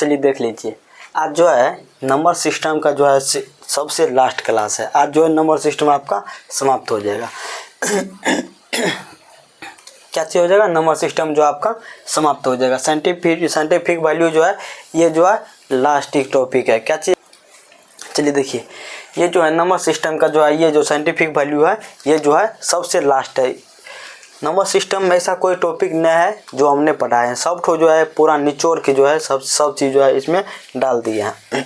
चलिए देख लीजिए, आज जो है नंबर सिस्टम का जो है सबसे लास्ट क्लास है। आज जो है नंबर सिस्टम आपका समाप्त हो जाएगा। क्या चीज़ हो जाएगा? नंबर सिस्टम जो आपका समाप्त हो जाएगा। साइंटिफिक वैल्यू जो है ये जो है लास्ट एक टॉपिक है। क्या चीज़? चलिए देखिए, ये जो है नंबर सिस्टम का जो है ये जो साइंटिफिक वैल्यू है ये जो है सबसे लास्ट है। नंबर सिस्टम में ऐसा कोई टॉपिक नहीं है जो हमने पढ़ा है, सब ठो जो है पूरा निचोड़ के जो है सब चीज़ जो है इसमें डाल दिए हैं।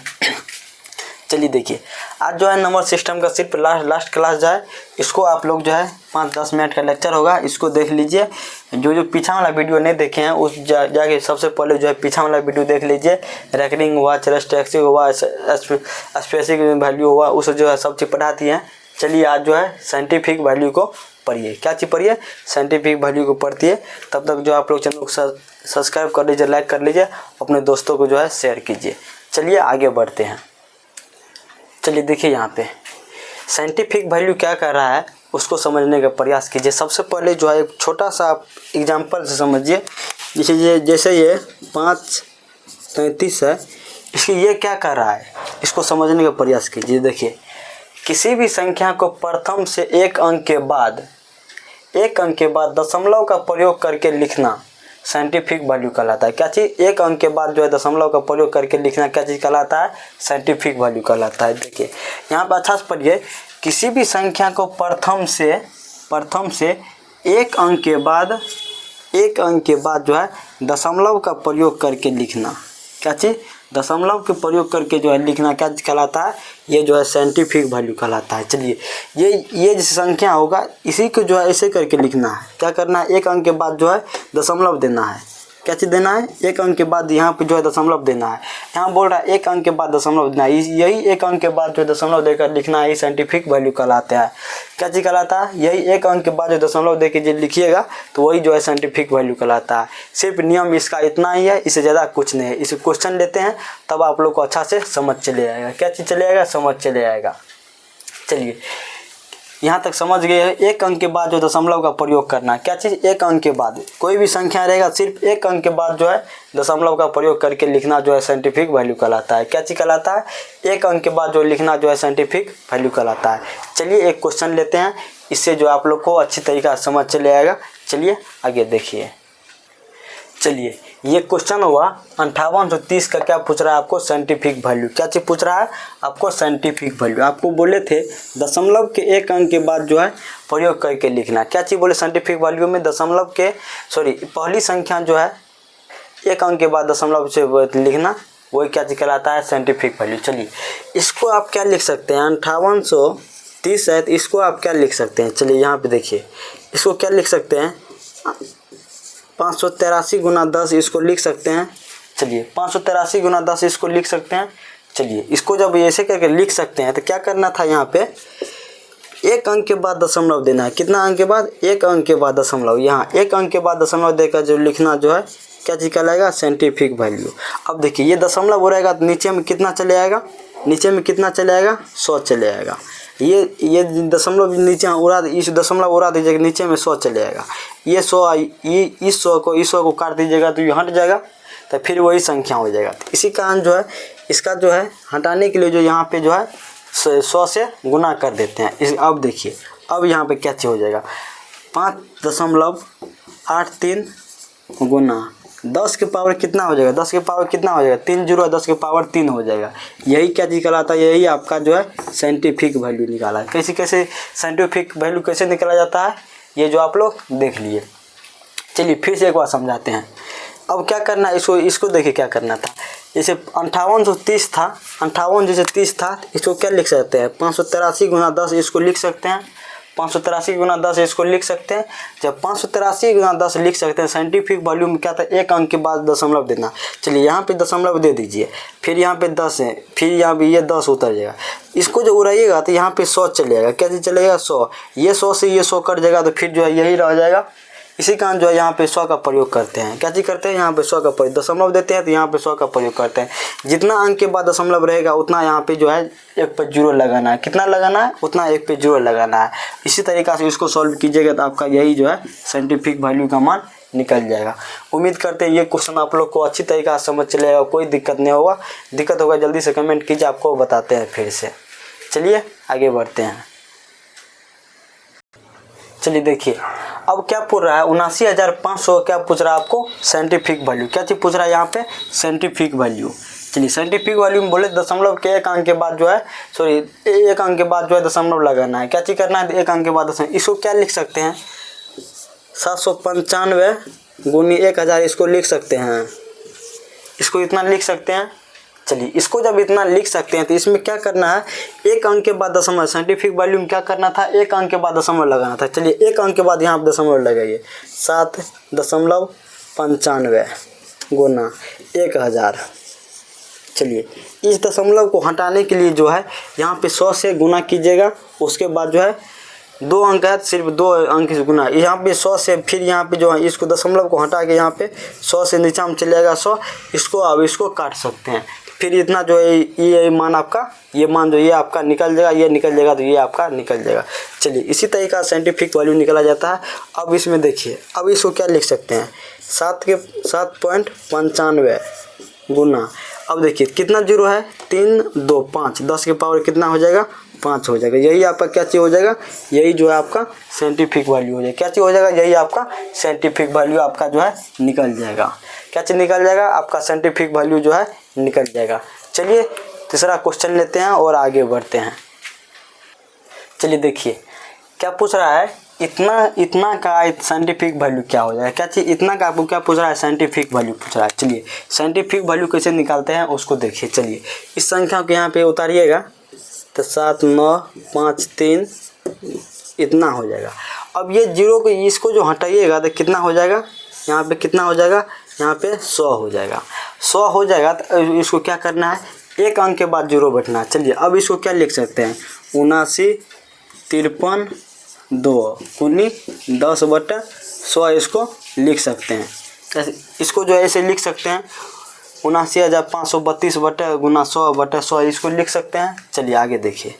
चलिए देखिए, आज जो है नंबर सिस्टम का सिर्फ लास्ट क्लास जो है इसको आप लोग जो है 5-10 मिनट का लेक्चर होगा, इसको देख लीजिए। जो पीछा वाला वीडियो नहीं देखे हैं उस जाके सबसे पहले जो है पीछा वाला वीडियो देख लीजिए। रेकरिंग हुआ, चेरेस्टेक्सिक हुआ, स्पेसिफिक वैल्यू हुआ, उसे जो है सब चीज़ पढ़ाती हैं। चलिए आज जो है साइंटिफिक वैल्यू को पढ़िए। क्या चीज़ पढ़िए? साइंटिफिक वैल्यू को पढ़ती है। तब तक जो आप लोग चैनल को सब्सक्राइब कर लीजिए, लाइक कर लीजिए, अपने दोस्तों को जो है शेयर कीजिए। चलिए आगे बढ़ते हैं। चलिए देखिए, यहाँ पे साइंटिफिक वैल्यू क्या कर रहा है उसको समझने का प्रयास कीजिए। सबसे पहले जो है एक छोटा सा आप एग्जाम्पल से समझिए। जैसे ये 5:33 है, इसकी ये क्या कर रहा है इसको समझने का प्रयास कीजिए। देखिए, किसी भी संख्या को प्रथम से एक अंक के बाद दशमलव का प्रयोग करके लिखना साइंटिफिक वैल्यू कहलाता है। क्या चीज़? एक अंक के बाद जो है दशमलव का प्रयोग करके लिखना क्या चीज़ कहलाता है? साइंटिफिक वैल्यू कहलाता है। देखिए यहाँ पर अच्छा से पढ़िए, किसी भी संख्या को प्रथम से एक अंक के बाद जो है दशमलव का प्रयोग करके लिखना। क्या चीज़? दशमलव के प्रयोग करके जो है लिखना क्या कहलाता है? ये जो है साइंटिफिक वैल्यू कहलाता है। चलिए ये जिस संख्या होगा इसी को जो है ऐसे करके लिखना है। क्या करना है? एक अंक के बाद जो है दशमलव देना है। क्या चीज़ देना है? एक अंक के बाद यहाँ पे जो है दशमलव देना है। यहाँ बोल रहा है एक अंक के बाद दशमलव देना है, यही एक अंक के बाद जो दशमलव देकर लिखना है, साइंटिफिक वैल्यू कहलाता है। क्या चीज़ कहलाता है? यही एक अंक के बाद जो दशमलव दे के जो लिखिएगा तो वही जो है साइंटिफिक वैल्यू कहलाता है। सिर्फ नियम इसका इतना ही है, इससे ज़्यादा कुछ नहीं है। इसे क्वेश्चन लेते हैं तब आप लोग को अच्छा से समझ चले आएगा। क्या चीज़ चले आएगा? समझ चले आएगा। चलिए यहाँ तक समझ गए हैं। एक अंक के बाद जो दशमलव का प्रयोग करना। क्या चीज़? एक अंक के बाद कोई भी संख्या रहेगा सिर्फ एक अंक के बाद जो है दशमलव का प्रयोग करके लिखना जो है साइंटिफिक वैल्यू कहलाता है। क्या चीज़ कहलाता है? एक अंक के बाद जो लिखना जो है साइंटिफिक वैल्यू कहलाता है। चलिए एक क्वेश्चन लेते हैं, इससे जो आप लोग को अच्छी तरीका से समझ चले आएगा। चलिए आगे देखिए। चलिए ये क्वेश्चन हुआ 5830 का। क्या पूछ रहा है आपको? Scientific value. क्या चीज़ पूछ रहा है आपको? Scientific value. आपको बोले थे दशमलव के एक अंक के बाद जो है प्रयोग करके लिखना। क्या चीज़ बोले? साइंटिफिक वैल्यू में दशमलव के पहली संख्या जो है एक अंक के बाद दशमलव से लिखना, वही क्या चीज़ कहलाता है? Scientific value. चलिए इसको आप क्या लिख सकते हैं? 5830 है तो इसको आप क्या लिख सकते हैं? चलिए यहाँ पे देखिए, इसको क्या लिख सकते हैं? 583 गुना 10 इसको लिख सकते हैं। चलिए 583 गुना 10 इसको लिख सकते हैं। चलिए इसको जब ऐसे करके लिख सकते हैं तो क्या करना था? यहाँ पे एक अंक के बाद दशमलव देना है। कितना अंक के बाद? एक अंक के बाद दशमलव। यहाँ एक अंक के बाद दशमलव देकर जो लिखना जो है क्या चीज़ कहलाएगा? Scientific value. अब देखिए ये दशमलव हो रहेगा तो नीचे में कितना चले आएगा? नीचे में कितना चले आएगा? 100 चले आएगा। ये दशमलव नीचे उड़ा, इस दशमलव उड़ा दीजिएगा, नीचे में 100 चले आएगा। ये 100 इस 100 को काट दीजिएगा तो ये हट जाएगा, तो फिर वही संख्या हो जाएगा। तो इसी कारण जो है इसका जो है हटाने के लिए जो यहाँ पे जो है 100 से गुना कर देते हैं। अब देखिए, अब यहाँ पे क्या चीज़ हो जाएगा? 5.83 गुना 10 के पावर कितना हो जाएगा? 10 के पावर कितना हो जाएगा? 3 जीरो, 10 के पावर 3 हो जाएगा। यही क्या चीज़ कहलाता है? यही आपका जो है साइंटिफिक वैल्यू निकाला है। कैसे साइंटिफिक वैल्यू कैसे निकाला जाता है ये जो आप लोग देख लिए। चलिए फिर से एक बार समझाते हैं। अब क्या करना है? इसको देखिए क्या करना था। जैसे 5830 था, 58 जैसे 30 था, इसको क्या लिख सकते हैं? 583 गुना 10 इसको लिख सकते हैं। 583 गुना 10 इसको लिख सकते हैं। जब 583 गुना 10 लिख सकते हैं, साइंटिफिक वैल्यू में क्या था? एक अंक के बाद दशमलव देना। चलिए यहाँ पे दशमलव दे दीजिए, फिर यहाँ पे 10 है, फिर यहाँ पे ये 10 उतर जाएगा। इसको जो उड़ाइएगा तो यहाँ पे 100 चलेगा। क्या चीज़ चलेगा? 100। ये 100 से ये 100 कट जाएगा तो फिर जो है यही रह जाएगा। इसी कारण जो है यहाँ पे 100 का प्रयोग करते हैं। क्या चीज़ करते हैं? यहाँ पे 100 का प्रयोग, दशमलव देते हैं तो यहाँ पे 100 का प्रयोग करते हैं। जितना अंक के बाद दशमलव रहेगा उतना यहाँ पे जो है एक पे जीरो लगाना है। कितना लगाना है? उतना एक पे जीरो लगाना है। इसी तरीक़ा से इसको सॉल्व कीजिएगा तो आपका यही जो है साइंटिफिक वैल्यू का मान निकल जाएगा। उम्मीद करते हैं ये क्वेश्चन आप लोग को अच्छी तरीके से समझ चलेगा, कोई दिक्कत नहीं होगा। दिक्कत होगा जल्दी से कमेंट कीजिए, आपको बताते हैं फिर से। चलिए आगे बढ़ते हैं। चलिए देखिए अब क्या पूछ रहा है, 79,500 क्या पूछ रहा है आपको, साइंटिफिक वैल्यू। क्या चीज़ पूछ रहा है यहाँ पे, साइंटिफिक वैल्यू। चलिए साइंटिफिक वैल्यू में बोले दशमलव के एक अंक के बाद जो है एक अंक के बाद जो है दशमलव लगाना है। क्या चीज़ करना है, एक अंक के बाद दशमलव। इसको क्या लिख सकते हैं, 795 गुनी 1000 इसको लिख सकते हैं, इसको इतना लिख सकते हैं। चलिए इसको जब इतना लिख सकते हैं तो इसमें क्या करना है, एक अंक के बाद दशमलव। साइंटिफिक वैल्यू में क्या करना था, एक अंक के बाद दशमलव लगाना था। चलिए एक अंक के बाद यहाँ पर दशमलव लगाइए, 7.95 गुना 1000। चलिए इस दशमलव को हटाने के लिए जो है यहाँ पे 100 से गुना कीजिएगा, उसके बाद जो है 2 अंक है, सिर्फ 2 अंक से गुना। यहाँ पे 100 से फिर यहाँ पे जो है इसको दशमलव को हटा के यहाँ पे 100 से नीचे में चलेगा 100। इसको अब इसको काट सकते हैं, फिर इतना जो है ये मान आपका, ये मान जो ये आपका निकल जाएगा, ये निकल जाएगा तो ये आपका निकल जाएगा। चलिए इसी तरीके का साइंटिफिक वैल्यू निकला जाता है। अब इसमें देखिए, अब इसको क्या लिख सकते हैं, 7.95 गुना, अब देखिए कितना जीरो है, 3 2 5, 10 के पावर कितना हो जाएगा, 5 हो जाएगा। यही आपका क्या चीज़ हो जाएगा, यही जो है आपका साइंटिफिक वैल्यू हो जाएगा। क्या चीज़ हो जाएगा, यही आपका साइंटिफिक वैल्यू आपका जो है निकल जाएगा। क्या चीज़ निकल जाएगा, आपका साइंटिफिक वैल्यू जो है निकल जाएगा। चलिए तीसरा क्वेश्चन लेते हैं और आगे बढ़ते हैं। चलिए देखिए क्या पूछ रहा है, इतना का साइंटिफिक वैल्यू क्या हो जाएगा। क्या चीज़ इतना का आपको क्या पूछ रहा है, साइंटिफिक वैल्यू पूछ रहा है। चलिए साइंटिफिक वैल्यू कैसे निकालते हैं उसको देखिए। चलिए इस संख्या को यहाँ पे उतारिएगा तो 7 9 5 3 इतना हो जाएगा। अब ये जीरो को इसको जो हटाइएगा तो कितना हो जाएगा, यहाँ पे कितना हो जाएगा, यहाँ पे 100 हो जाएगा। 100 हो जाएगा तो इसको क्या करना है, एक अंक के बाद जीरो बैठना है। चलिए अब इसको क्या लिख सकते हैं, 79 53 2 गुनी 10/100 इसको लिख सकते हैं। इसको जो है ऐसे लिख सकते हैं, 79,532 गुना 100/100 इसको लिख सकते हैं। चलिए आगे देखिए,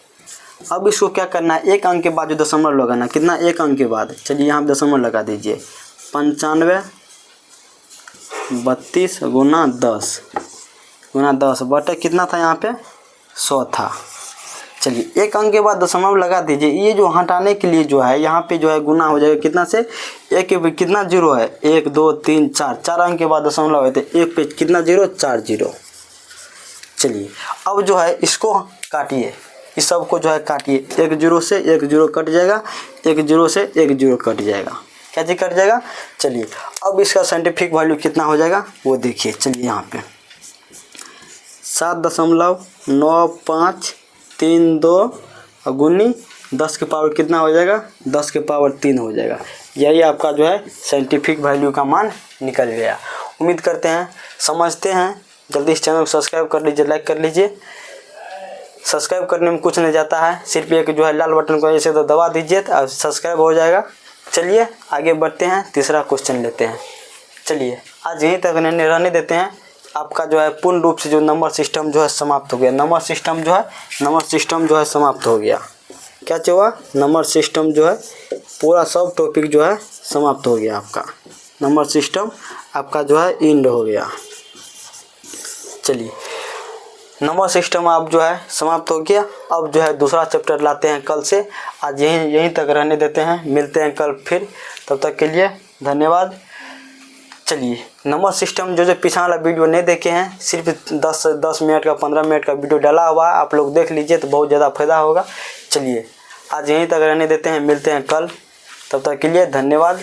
अब इसको क्या करना है, एक अंक के बाद जो दशमलव लगाना, कितना, एक अंक के बाद। चलिए यहाँ दशमलव लगा दीजिए, 95 32 गुना 10 बटे कितना था, यहाँ पे 100 था। चलिए एक अंक के बाद दशमलव लगा दीजिए। ये जो हटाने के लिए जो है यहाँ पे जो है गुना हो जाएगा, कितना से, एक के कितना जीरो है, 1 2 3 4 अंक के बाद दशमलव है तो एक पे कितना जीरो, 4 जीरो। चलिए अब जो है इसको काटिए, इस सब को जो है काटिए, एक जीरो से एक जीरो कट जाएगा, एक जीरो से एक जीरो कट जाएगा। क्या चीज़ कट जाएगा। चलिए अब इसका साइंटिफिक वैल्यू कितना हो जाएगा वो देखिए। चलिए यहाँ पे 7.9532 गुनी 10 के पावर कितना हो जाएगा, 10 के पावर 3 हो जाएगा। यही आपका जो है साइंटिफिक वैल्यू का मान निकल गया। उम्मीद करते हैं समझते हैं। जल्दी इस चैनल को सब्सक्राइब कर लीजिए, लाइक कर लीजिए। सब्सक्राइब करने में कुछ नहीं जाता है, सिर्फ एक जो है लाल बटन को ऐसे तो दबा दीजिए तो सब्सक्राइब हो जाएगा। चलिए आगे बढ़ते हैं, तीसरा क्वेश्चन लेते हैं। चलिए आज यहीं तक रहने देते हैं। आपका जो है पूर्ण रूप से जो नंबर सिस्टम जो है समाप्त हो गया। नंबर सिस्टम जो है समाप्त हो गया। क्या हुआ, नंबर सिस्टम जो है पूरा सब टॉपिक जो है समाप्त हो गया। आपका नंबर सिस्टम आपका जो है एंड हो गया। चलिए नंबर सिस्टम आप जो है समाप्त हो गया। अब जो है दूसरा चैप्टर लाते हैं कल से। आज यहीं तक रहने देते हैं, मिलते हैं कल फिर। तब तक के लिए धन्यवाद। चलिए नंबर सिस्टम जो पिछला वाला वीडियो नहीं देखे हैं, सिर्फ 10 मिनट का 15 मिनट का वीडियो डाला हुआ है, आप लोग देख लीजिए तो बहुत ज़्यादा फायदा होगा। चलिए आज यहीं तक रहने देते हैं, मिलते हैं कल। तब तक के लिए धन्यवाद।